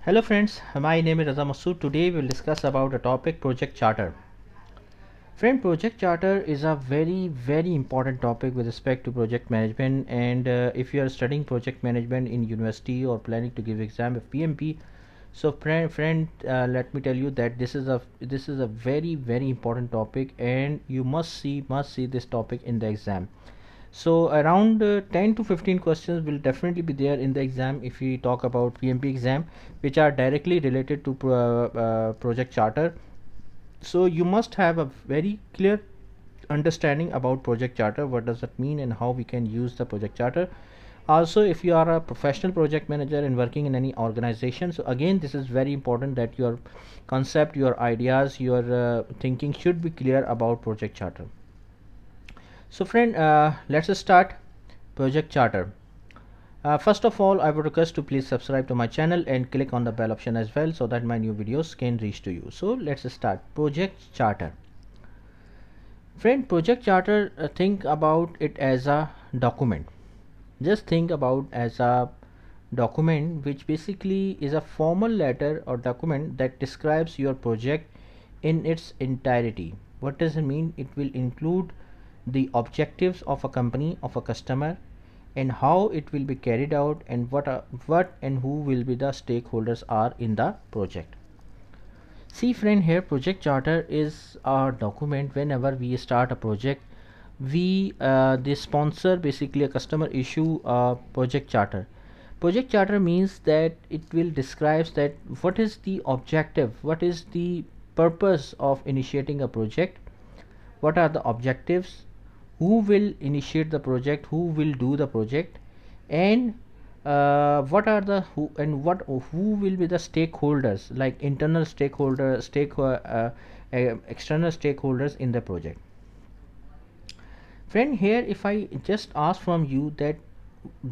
Hello friends, my name is Raza Masood. Today we will discuss about a topic project charter. Friend, project charter is a very important topic with respect to project management, and if you are studying project management in university or planning to give exam of PMP, so let me tell you that this is a very important topic, and you must see this topic in the exam. So around 10 to 15 questions will definitely be there in the exam if we talk about PMP exam, which are directly related to project charter. So you must have a very clear understanding about project charter, what does that mean and how we can use the project charter. Also, if you are a professional project manager and working in any organization, so again this is very important that your concept, your ideas, your thinking should be clear about project charter. So friend, let's start project charter. First of all, I would request to please subscribe to my channel and click on the bell option as well so that my new videos can reach to you. So let's start project charter. Friend, project charter, think about it as a document. Just think about as a document which basically is a formal letter or document that describes your project in its entirety. What does it mean? It will include the objectives of a company, of a customer, and how it will be carried out, and what and who will be the stakeholders are in the project. See friend, here project charter is a document. Whenever we start a project, we the sponsor, basically a customer, issue a project charter. Project charter means that it will describes that what is the objective, what is the purpose of initiating a project, what are the objectives, who will initiate the project, who will do the project, and what are the who will be the stakeholders, like internal stakeholder, external stakeholders in the project. Friend, here if I just ask from you that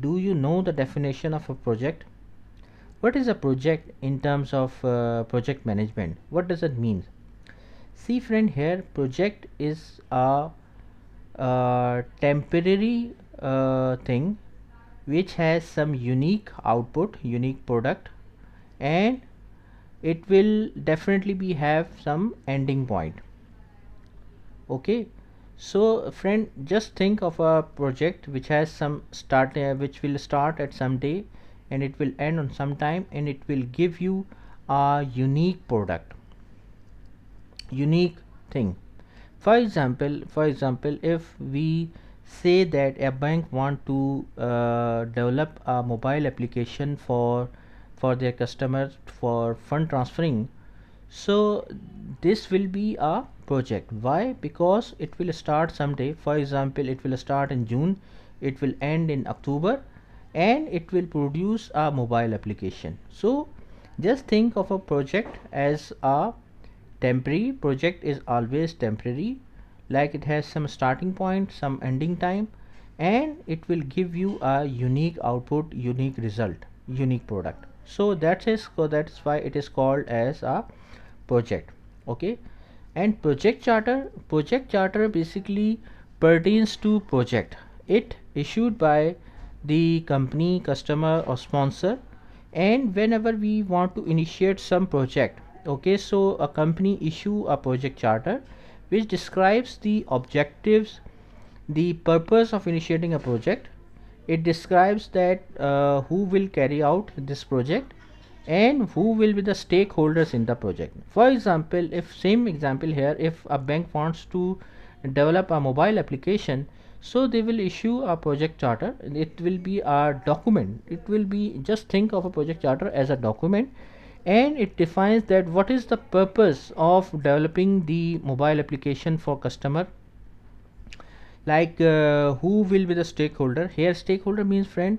do you know the definition of a project? What is a project in terms of project management? What does it mean? See friend, here project is a temporary thing which has some unique output, unique product, and it will definitely be have some ending point. Okay, so friend, just think of a project which has some start, which will start at some day and it will end on some time, and it will give you a unique product, unique thing. For example, if we say that a bank want to develop a mobile application for their customers for fund transferring, so this will be a project. Why? Because it will start someday. For example, it will start in June, it will end in October, and it will produce a mobile application. So just think of a project as a temporary. Project is always temporary, like it has some starting point, some ending time, and it will give you a unique output, unique result, unique product. So that's why it is called as a project. Okay, and project charter basically pertains to project. It issued by the company, customer, or sponsor, and whenever we want to initiate some project, okay, so a company issue a project charter which describes the objectives, the purpose of initiating a project. It describes that who will carry out this project and who will be the stakeholders in the project. For example, if same example here, if a bank wants to develop a mobile application, so they will issue a project charter. It will be a document. It will be, just think of a project charter as a document, and it defines that what is the purpose of developing the mobile application for customer, like who will be the stakeholder. Here stakeholder means friend,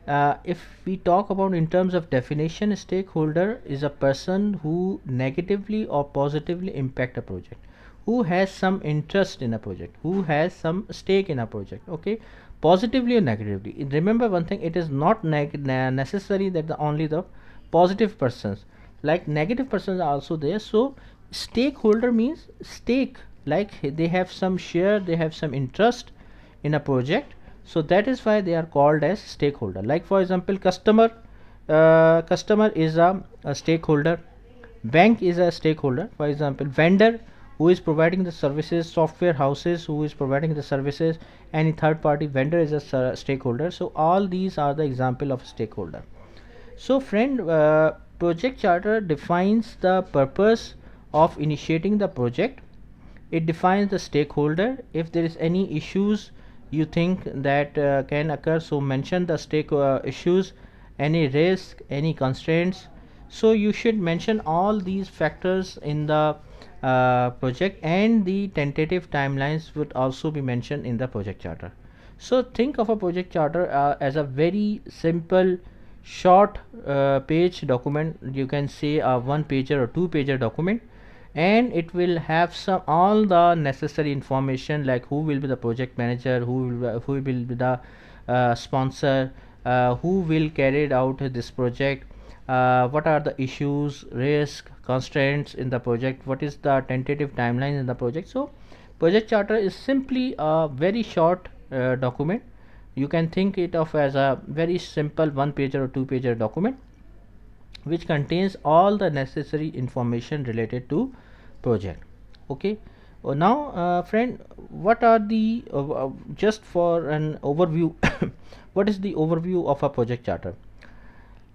if we talk about in terms of definition, stakeholder is a person who negatively or positively impact a project, who has some interest in a project, who has some stake in a project. Okay, positively or negatively. Remember one thing, it is not necessary that the only the positive persons, like negative persons are also there. So stakeholder means stake, like they have some share, they have some interest in a project. So that is why they are called as stakeholder. Like for example, customer, customer is a stakeholder, bank is a stakeholder. For example, vendor who is providing the services, software houses who is providing the services, any third party vendor is a stakeholder. So all these are the example of stakeholder. So friend, project charter defines the purpose of initiating the project. It defines the stakeholder. If there is any issues you think that can occur, so mention the stake issues, any risk, any constraints. So you should mention all these factors in the project, and the tentative timelines would also be mentioned in the project charter. So think of a project charter as a very simple short page document. You can say a one pager or two pager document, and it will have some all the necessary information, like who will be the project manager, who will be the sponsor, who will carry out this project, what are the issues, risk, constraints in the project, what is the tentative timeline in the project. So project charter is simply a very short document. You can think it of as a very simple one pager or two pager document which contains all the necessary information related to project. Okay. Now friend, what are the just for an overview what is the overview of a project charter?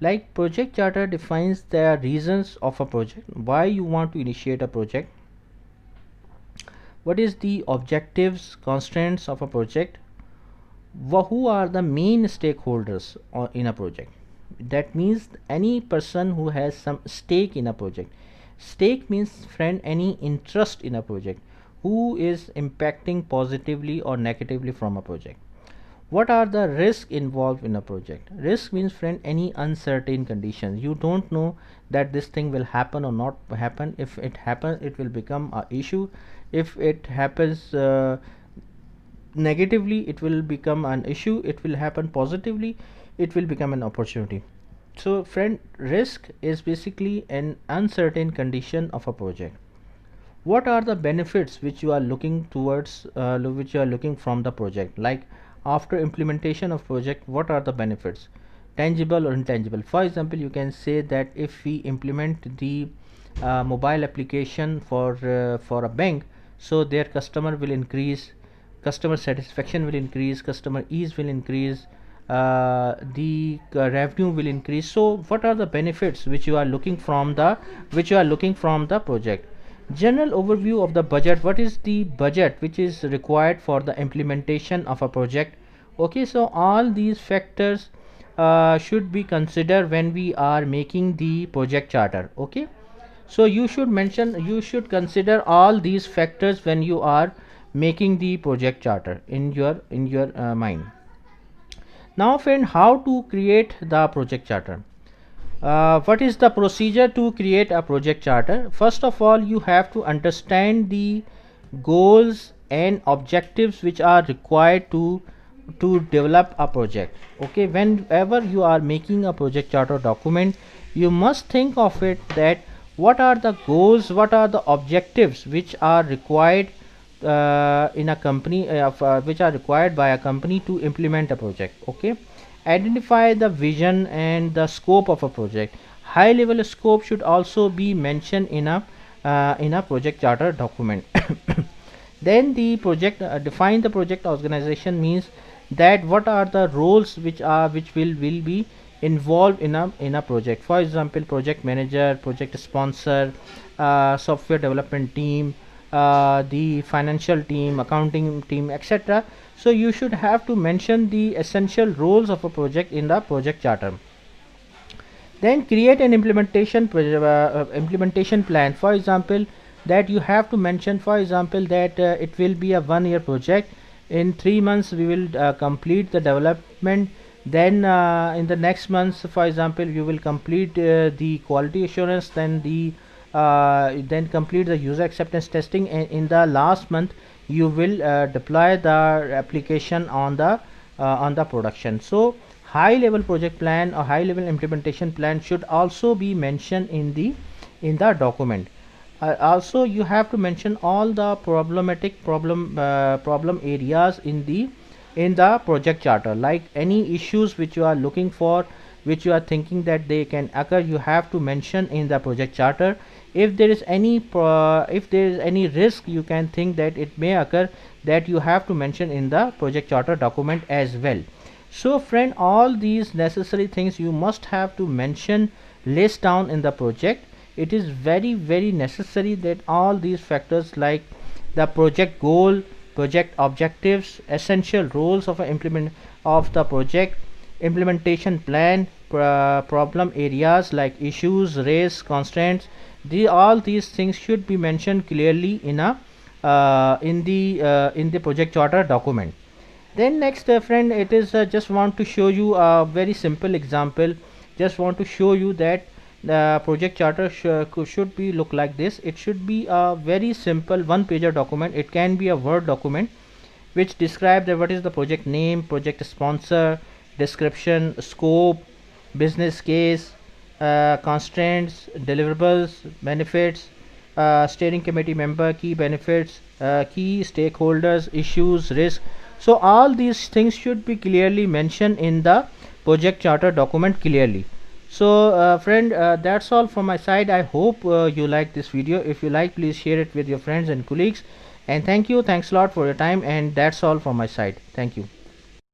Like, project charter defines the reasons of a project, why you want to initiate a project, what is the objectives, constraints of a project, who are the main stakeholders in a project. That means any person who has some stake in a project. Stake means, friend, any interest in a project, who is impacting positively or negatively from a project. What are the risks involved in a project? Risk means, friend, any uncertain conditions. You don't know that this thing will happen or not happen. If it happens, it will become a issue. If it happens negatively, it will become an issue. It will happen positively, it will become an opportunity. So friend, risk is basically an uncertain condition of a project. What are the benefits which you are looking towards, which you are looking from the project? Like, after implementation of project, what are the benefits, tangible or intangible? For example, you can say that if we implement the mobile application for a bank, so their customer will increase, customer satisfaction will increase, customer ease will increase, the revenue will increase. So what are the benefits which you are looking from the project? General overview of the budget. What is the budget which is required for the implementation of a project? Okay, so all these factors should be considered when we are making the project charter. Okay, so you should consider all these factors when you are making the project charter in your mind. Now friend, how to create the project charter? What is the procedure to create a project charter? First of all, you have to understand the goals and objectives which are required to develop a project. Okay, whenever you are making a project charter document, you must think of it that what are the goals, what are the objectives which are required in a company, which are required by a company to implement a project. Okay, identify the vision and the scope of a project. High level scope should also be mentioned in a project charter document. Then the project define the project organization, means that what are the roles which will be involved in a project. For example, project manager, project sponsor, software development team, the financial team, accounting team, etc. So you should have to mention the essential roles of a project in the project charter. Then create an implementation plan. For example, that you have to mention, for example, that it will be a 1 year project. In 3 months we will complete the development. Then in the next months, for example, you will complete the quality assurance, then complete the user acceptance testing, and in the last month you will deploy the application on the production. So high level project plan or high level implementation plan should also be mentioned in the document. Also, you have to mention all the problem areas in the project charter, like any issues which you are looking for, which you are thinking that they can occur, you have to mention in the project charter. If there is any risk you can think that it may occur, that you have to mention in the project charter document as well. So friend, all these necessary things you must have to mention, list down in the project. It is very very necessary that all these factors like the project goal, project objectives, essential roles of the project, implementation plan, problem areas like issues, risks, constraints, all these things should be mentioned clearly in a in the project charter document. Then next friend, it is just want to show you a very simple example. Just want to show you that the project charter should be look like this. It should be a very simple one pager document. It can be a Word document which describe what is the project name, project sponsor, description, scope, business case, constraints, deliverables, benefits, steering committee member, key benefits, key stakeholders, issues, risk. So all these things should be clearly mentioned in the project charter document clearly. So friend, that's all from my side. I hope you like this video. If you like, please share it with your friends and colleagues. And thank you, thanks a lot for your time, and that's all from my side. Thank you.